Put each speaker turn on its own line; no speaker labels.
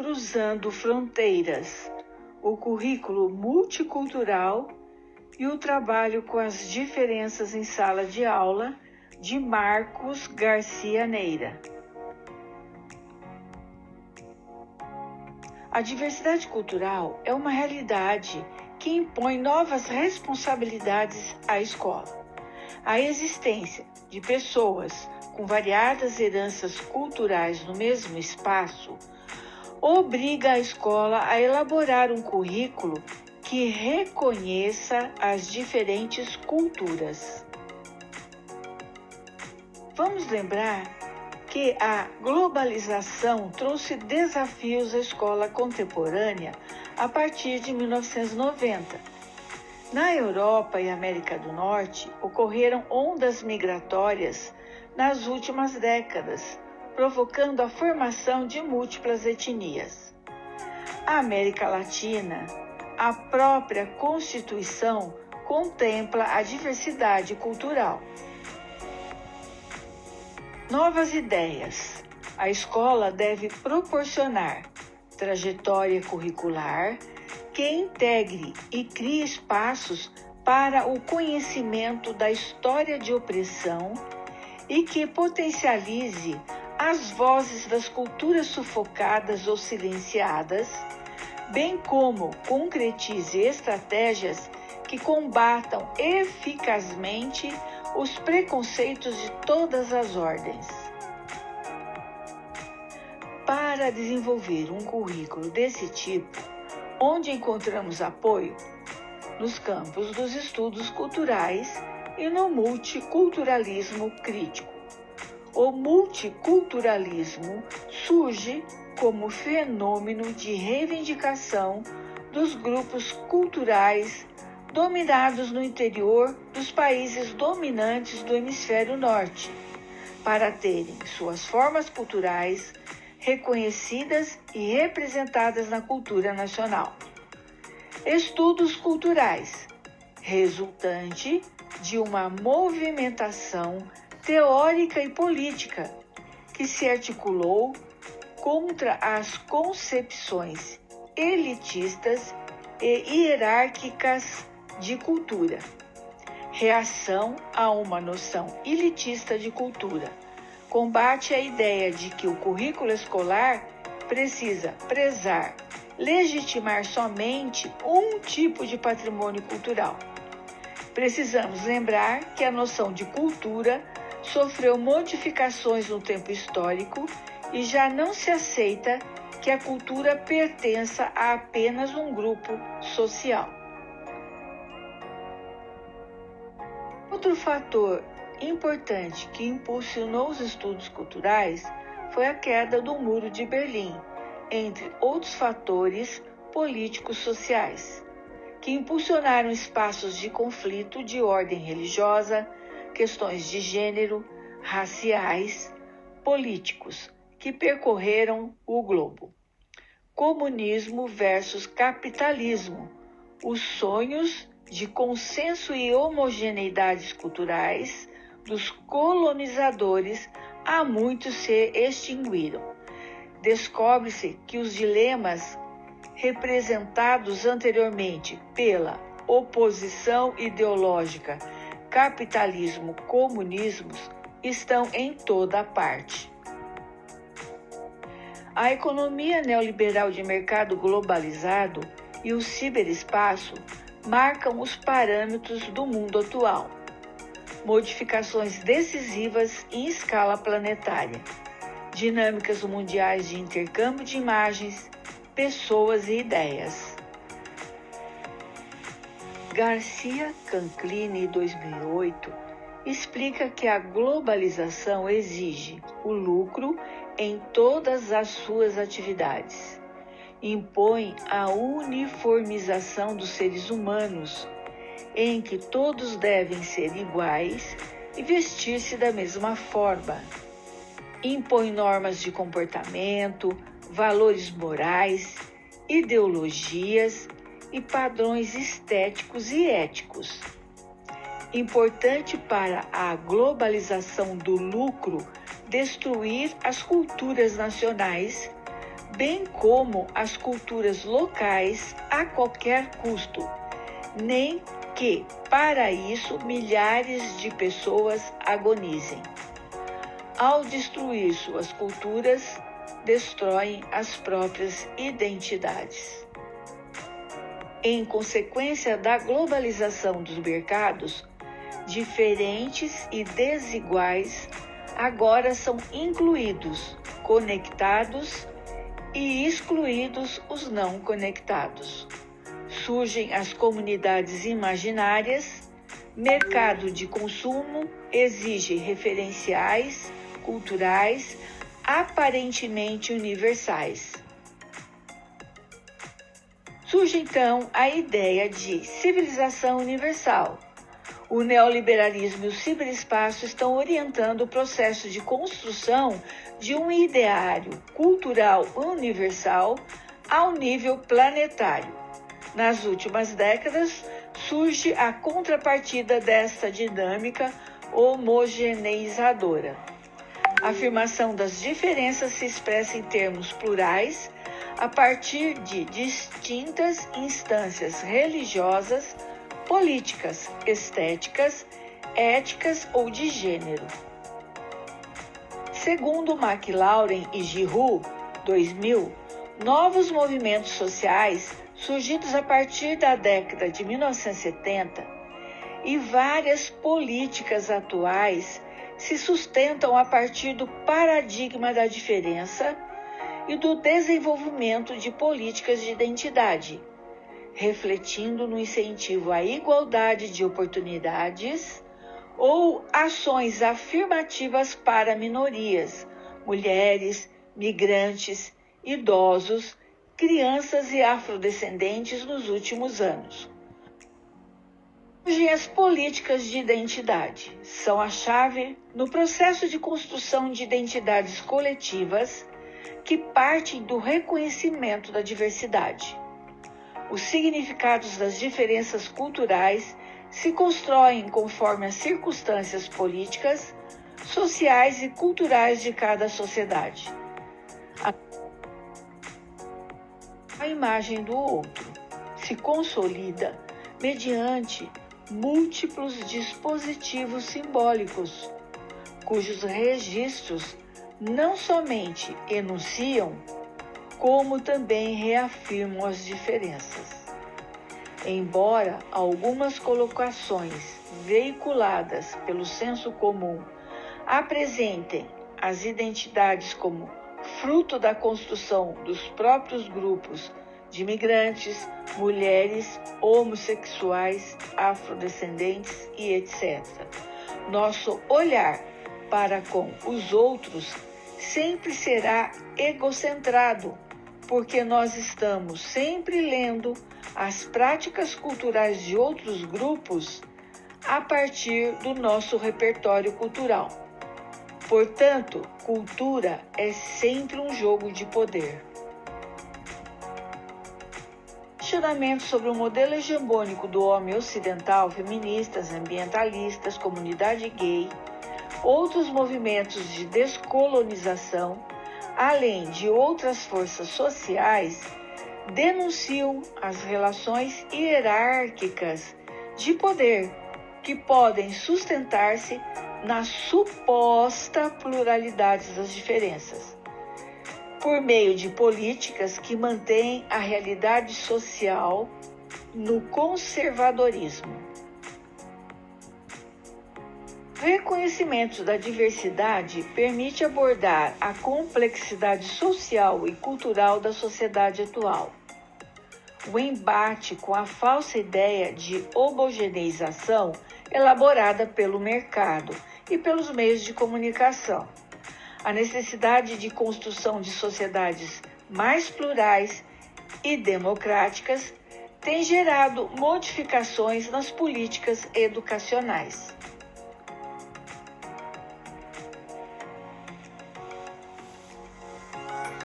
Cruzando Fronteiras, o currículo multicultural e o trabalho com as diferenças em sala de aula, de Marcos Garcia Neira. A diversidade cultural é uma realidade que impõe novas responsabilidades à escola. A existência de pessoas com variadas heranças culturais no mesmo espaço obriga a escola a elaborar um currículo que reconheça as diferentes culturas. Vamos lembrar que a globalização trouxe desafios à escola contemporânea a partir de 1990. Na Europa e América do Norte, ocorreram ondas migratórias nas últimas décadas, provocando a formação de múltiplas etnias. A América Latina, a própria Constituição contempla a diversidade cultural. Novas ideias. A escola deve proporcionar trajetória curricular que integre e crie espaços para o conhecimento da história de opressão e que potencialize as vozes das culturas sufocadas ou silenciadas, bem como concretize estratégias que combatam eficazmente os preconceitos de todas as ordens. Para desenvolver um currículo desse tipo, onde encontramos apoio? Nos campos dos estudos culturais e no multiculturalismo crítico. O multiculturalismo surge como fenômeno de reivindicação dos grupos culturais dominados no interior dos países dominantes do hemisfério norte, para terem suas formas culturais reconhecidas e representadas na cultura nacional. Estudos culturais, resultante de uma movimentação teórica e política que se articulou contra as concepções elitistas e hierárquicas de cultura. Reação a uma noção elitista de cultura. Combate a ideia de que o currículo escolar precisa prezar, legitimar somente um tipo de patrimônio cultural. Precisamos lembrar que a noção de cultura sofreu modificações no tempo histórico e já não se aceita que a cultura pertença a apenas um grupo social. Outro fator importante que impulsionou os estudos culturais foi a queda do Muro de Berlim, entre outros fatores políticos sociais, que impulsionaram espaços de conflito de ordem religiosa, questões de gênero, raciais, políticos, que percorreram o globo. Comunismo versus capitalismo, os sonhos de consenso e homogeneidades culturais dos colonizadores há muito se extinguiram. Descobre-se que os dilemas representados anteriormente pela oposição ideológica capitalismo-comunismo estão em toda parte. A economia neoliberal de mercado globalizado e o ciberespaço marcam os parâmetros do mundo atual. Modificações decisivas em escala planetária. Dinâmicas mundiais de intercâmbio de imagens, pessoas e ideias. Garcia Canclini, 2008, explica que a globalização exige o lucro em todas as suas atividades. Impõe a uniformização dos seres humanos, em que todos devem ser iguais e vestir-se da mesma forma. Impõe normas de comportamento, valores morais, ideologias e padrões estéticos e éticos. Importante para a globalização do lucro destruir as culturas nacionais, bem como as culturas locais a qualquer custo, nem que, para isso, milhares de pessoas agonizem. Ao destruir suas culturas, destroem as próprias identidades. Em consequência da globalização dos mercados, diferentes e desiguais agora são incluídos, conectados e excluídos os não conectados. Surgem as comunidades imaginárias, mercado de consumo exige referenciais culturais aparentemente universais. Surge então a ideia de civilização universal. O neoliberalismo e o ciberespaço estão orientando o processo de construção de um ideário cultural universal ao nível planetário. Nas últimas décadas, surge a contrapartida desta dinâmica homogeneizadora. A afirmação das diferenças se expressa em termos plurais a partir de distintas instâncias religiosas, políticas, estéticas, éticas ou de gênero. Segundo McLaurin e Giroux, 2000, novos movimentos sociais surgidos a partir da década de 1970 e várias políticas atuais se sustentam a partir do paradigma da diferença e do desenvolvimento de políticas de identidade, refletindo no incentivo à igualdade de oportunidades ou ações afirmativas para minorias, mulheres, migrantes, idosos, crianças e afrodescendentes nos últimos anos. Hoje, as políticas de identidade são a chave no processo de construção de identidades coletivas que partem do reconhecimento da diversidade. Os significados das diferenças culturais se constroem conforme as circunstâncias políticas, sociais e culturais de cada sociedade. A imagem do outro se consolida mediante múltiplos dispositivos simbólicos, cujos registros não somente enunciam, como também reafirmam as diferenças. Embora algumas colocações veiculadas pelo senso comum apresentem as identidades como fruto da construção dos próprios grupos de imigrantes, mulheres, homossexuais, afrodescendentes e etc. Nosso olhar para com os outros sempre será egocentrado, porque nós estamos sempre lendo as práticas culturais de outros grupos a partir do nosso repertório cultural. Portanto, cultura é sempre um jogo de poder. Questionamentos sobre o modelo hegemônico do homem ocidental, feministas, ambientalistas, comunidade gay, outros movimentos de descolonização, além de outras forças sociais, denunciam as relações hierárquicas de poder que podem sustentar-se na suposta pluralidade das diferenças, por meio de políticas que mantêm a realidade social no conservadorismo. O reconhecimento da diversidade permite abordar a complexidade social e cultural da sociedade atual. O embate com a falsa ideia de homogeneização elaborada pelo mercado e pelos meios de comunicação. A necessidade de construção de sociedades mais plurais e democráticas tem gerado modificações nas políticas educacionais.